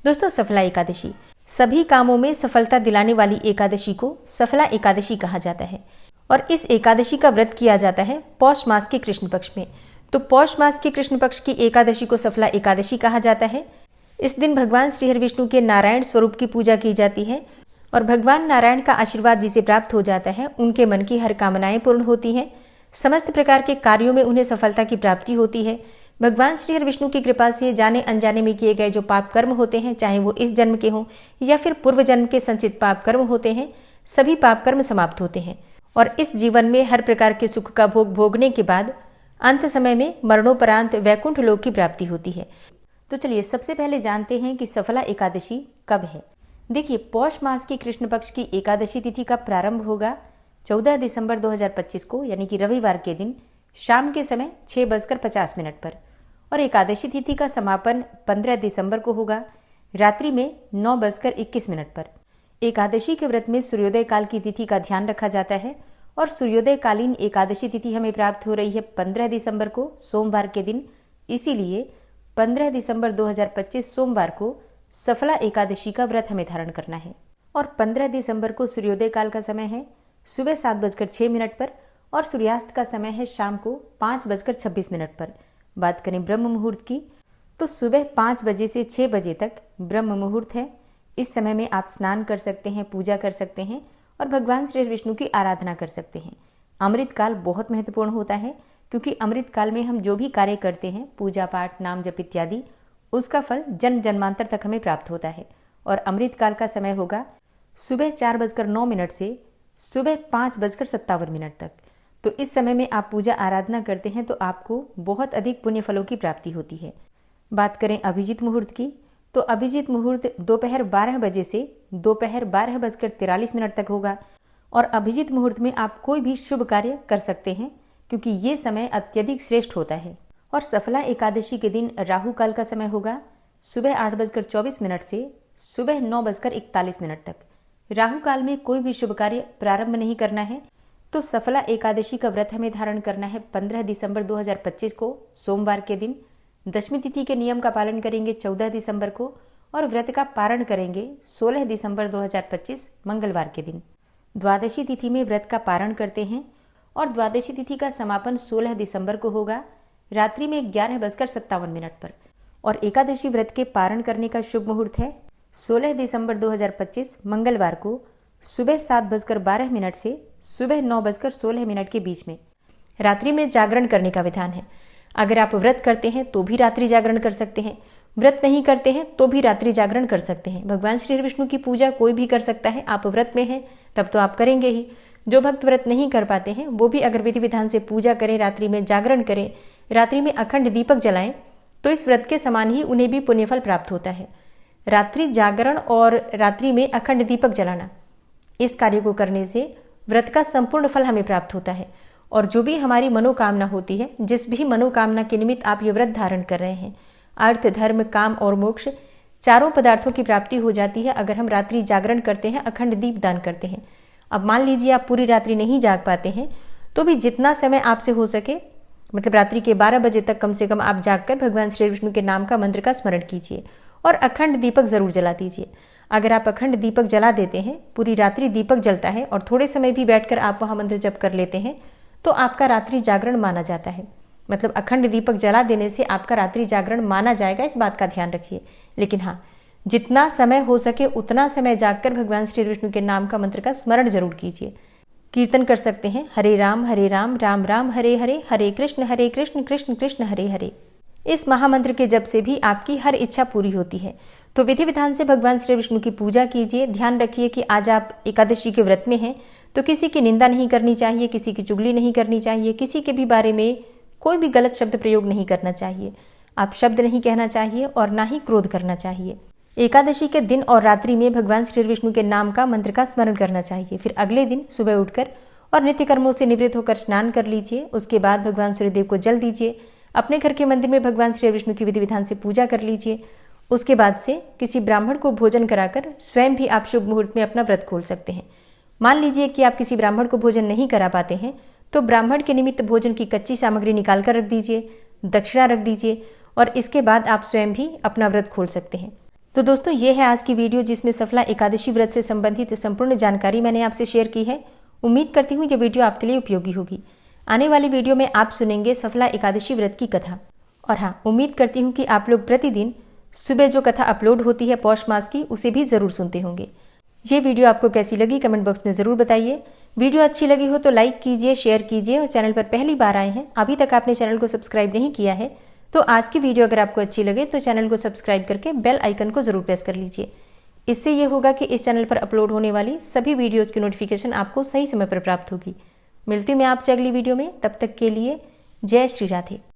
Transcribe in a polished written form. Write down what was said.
दोस्तों, सफला एकादशी सभी कामों में सफलता दिलाने वाली एकादशी को सफला एकादशी कहा जाता है और इस एकादशी का व्रत किया जाता है पौष मास के कृष्ण पक्ष में। तो पौष मास के कृष्ण पक्ष की एकादशी को सफला एकादशी कहा जाता है। इस दिन भगवान श्री हरि विष्णु के नारायण स्वरूप की पूजा की जाती है और भगवान नारायण का आशीर्वाद जिसे प्राप्त हो जाता है उनके मन की हर कामनाएं पूर्ण होती हैं। समस्त प्रकार के कार्यों में उन्हें सफलता की प्राप्ति होती है। भगवान श्री हरि विष्णु की कृपा से जाने अनजाने में किए गए जो पाप कर्म होते हैं, चाहे वो इस जन्म के हों या फिर पूर्व जन्म के संचित पाप कर्म होते हैं, सभी पाप कर्म समाप्त होते हैं और इस जीवन में हर प्रकार के सुख का भोग भोगने के बाद अंत समय में मरणोपरांत वैकुंठ लोक की प्राप्ति होती है। तो चलिए सबसे पहले जानते हैं कि सफला एकादशी कब है। देखिए, पौष मास की कृष्ण पक्ष की एकादशी तिथि का प्रारंभ होगा 14 दिसंबर 2025 को, यानी कि रविवार के दिन शाम के समय 6:50 पर और एकादशी तिथि का समापन 15 दिसंबर को होगा रात्रि में 9:21 पर। एकादशी के व्रत में सूर्योदय काल की तिथि का ध्यान रखा जाता है और सूर्योदय कालीन एकादशी तिथि हमें प्राप्त हो रही है 15 दिसंबर को सोमवार के दिन। इसीलिए 15 दिसंबर 2025 सोमवार को सफला एकादशी का व्रत हमें धारण करना है। और 15 दिसंबर को सूर्योदय काल का समय है सुबह 7:06 पर और सूर्यास्त का समय है शाम को 5:26 पर। बात करें ब्रह्म मुहूर्त की, तो सुबह 5 बजे से 6 बजे तक ब्रह्म मुहूर्त है। इस समय में आप स्नान कर सकते हैं, पूजा कर सकते हैं और भगवान श्री विष्णु की आराधना कर सकते हैं। अमृत काल बहुत महत्वपूर्ण होता है क्योंकि अमृत काल में हम जो भी कार्य करते हैं, पूजा पाठ, नाम जप इत्यादि, उसका फल जन्म जन्मांतर तक हमें प्राप्त होता है। और अमृत काल का समय होगा सुबह 4:09 से सुबह 5:57 तक। तो इस समय में आप पूजा आराधना करते हैं तो आपको बहुत अधिक पुण्य फलों की प्राप्ति होती है। बात करें अभिजीत मुहूर्त की, तो अभिजीत मुहूर्त दोपहर 12 बजे से दोपहर 12:43 तक होगा और अभिजीत मुहूर्त में आप कोई भी शुभ कार्य कर सकते हैं क्योंकि ये समय अत्यधिक श्रेष्ठ होता है। और सफला एकादशी के दिन राहु काल का समय होगा सुबह 8:24 से सुबह 9:41 तक। राहु काल में कोई भी शुभ कार्य प्रारंभ नहीं करना है। तो सफला एकादशी का व्रत हमें धारण करना है 15 दिसंबर 2025 को सोमवार के दिन। दशमी तिथि के नियम का पालन करेंगे 14 दिसंबर को और व्रत का पारण करेंगे 16 दिसंबर 2025 मंगलवार के दिन। द्वादशी तिथि में व्रत का पारण करते हैं और द्वादशी तिथि का समापन 16 दिसंबर को होगा रात्रि में 11:57 पर। और एकादशी व्रत के पारण करने का शुभ मुहूर्त है 16 दिसंबर 2025 मंगलवार को सुबह 7:12 से सुबह 9:16 के बीच में। रात्रि में जागरण करने का विधान है। अगर आप व्रत करते हैं तो भी रात्रि जागरण कर सकते हैं, व्रत नहीं करते हैं तो भी रात्रि जागरण कर सकते हैं। भगवान श्री विष्णु की पूजा कोई भी कर सकता है। आप व्रत में हैं तब तो आप करेंगे ही। जो भक्त व्रत नहीं कर पाते हैं वो भी अगर विधि विधान से पूजा करें, रात्रि में जागरण करें, रात्रि में अखंड दीपक जलाएं तो इस व्रत के समान ही उन्हें भी पुण्यफल प्राप्त होता है। रात्रि जागरण और रात्रि में अखंड दीपक जलाना, इस कार्य को करने से व्रत का संपूर्ण फल हमें प्राप्त होता है। और जो भी हमारी मनोकामना होती है, जिस भी मनोकामना के निमित्त आप ये व्रत धारण कर रहे हैं, अर्थ, धर्म, काम और मोक्ष, चारों पदार्थों की प्राप्ति हो जाती है अगर हम रात्रि जागरण करते हैं, अखंड दीप दान करते हैं। अब मान लीजिए आप पूरी रात्रि नहीं जाग पाते हैं तो भी जितना समय आपसे हो सके, मतलब रात्रि के 12 बजे तक कम से कम आप जागकर भगवान श्री विष्णु के नाम का मंत्र का स्मरण कीजिए और अखंड दीपक जरूर जला दीजिए। अगर आप अखंड दीपक जला देते हैं, पूरी रात्रि दीपक जलता है और थोड़े समय भी बैठकर आप वहां मंत्र जप कर लेते हैं तो आपका रात्रि जागरण माना जाता है। मतलब अखंड दीपक जला देने से आपका रात्रि जागरण माना जाएगा, इस बात का ध्यान रखिए। लेकिन हाँ, जितना समय हो सके उतना समय जागकर भगवान श्री विष्णु के नाम का मंत्र का स्मरण जरूर कीजिए। कीर्तन कर सकते हैं हरे राम राम राम हरे हरे, हरे कृष्ण कृष्ण कृष्ण हरे हरे। इस महामंत्र के जप से भी आपकी हर इच्छा पूरी होती है। तो विधि विधान से भगवान श्री विष्णु की पूजा कीजिए। ध्यान रखिए कि आज आप एकादशी के व्रत में हैं तो किसी की निंदा नहीं करनी चाहिए, किसी की चुगली नहीं करनी चाहिए, किसी के भी बारे में कोई भी गलत शब्द प्रयोग नहीं करना चाहिए। आप शब्द नहीं कहना चाहिए और ना ही क्रोध करना चाहिए। एकादशी के दिन और रात्रि में भगवान श्री विष्णु के नाम का मंत्र का स्मरण करना चाहिए। फिर अगले दिन सुबह उठकर और नित्य कर्मों से निवृत्त होकर स्नान कर लीजिए। उसके बाद भगवान सूर्यदेव को जल दीजिए। अपने घर के मंदिर में भगवान श्री विष्णु की विधि विधान से पूजा कर लीजिए। उसके बाद से किसी ब्राह्मण को भोजन कराकर स्वयं भी आप शुभ मुहूर्त में अपना व्रत खोल सकते हैं। मान लीजिए कि आप किसी ब्राह्मण को भोजन नहीं करा पाते हैं तो ब्राह्मण के निमित्त भोजन की कच्ची सामग्री निकाल कर रख दीजिए, दक्षिणा रख दीजिए और इसके बाद आप स्वयं भी अपना व्रत खोल सकते हैं। तो दोस्तों ये है आज की वीडियो जिसमें सफला एकादशी व्रत से संबंधित संपूर्ण जानकारी मैंने आपसे शेयर की है। उम्मीद करती हूँ ये वीडियो आपके लिए उपयोगी होगी। आने वाली वीडियो में आप सुनेंगे सफला एकादशी व्रत की कथा। और हाँ, उम्मीद करती हूँ कि आप लोग प्रतिदिन सुबह जो कथा अपलोड होती है पौष मास की, उसे भी ज़रूर सुनते होंगे। ये वीडियो आपको कैसी लगी कमेंट बॉक्स में ज़रूर बताइए। वीडियो अच्छी लगी हो तो लाइक कीजिए, शेयर कीजिए, और चैनल पर पहली बार आए हैं, अभी तक आपने चैनल को सब्सक्राइब नहीं किया है, तो आज की वीडियो अगर आपको अच्छी लगे तो चैनल को सब्सक्राइब करके बेल आइकन को ज़रूर प्रेस कर लीजिए। इससे ये होगा कि इस चैनल पर अपलोड होने वाली सभी वीडियोज़ की नोटिफिकेशन आपको सही समय पर प्राप्त होगी। मिलती हूँ मैं आपसे अगली वीडियो में, तब तक के लिए जय श्री राधे।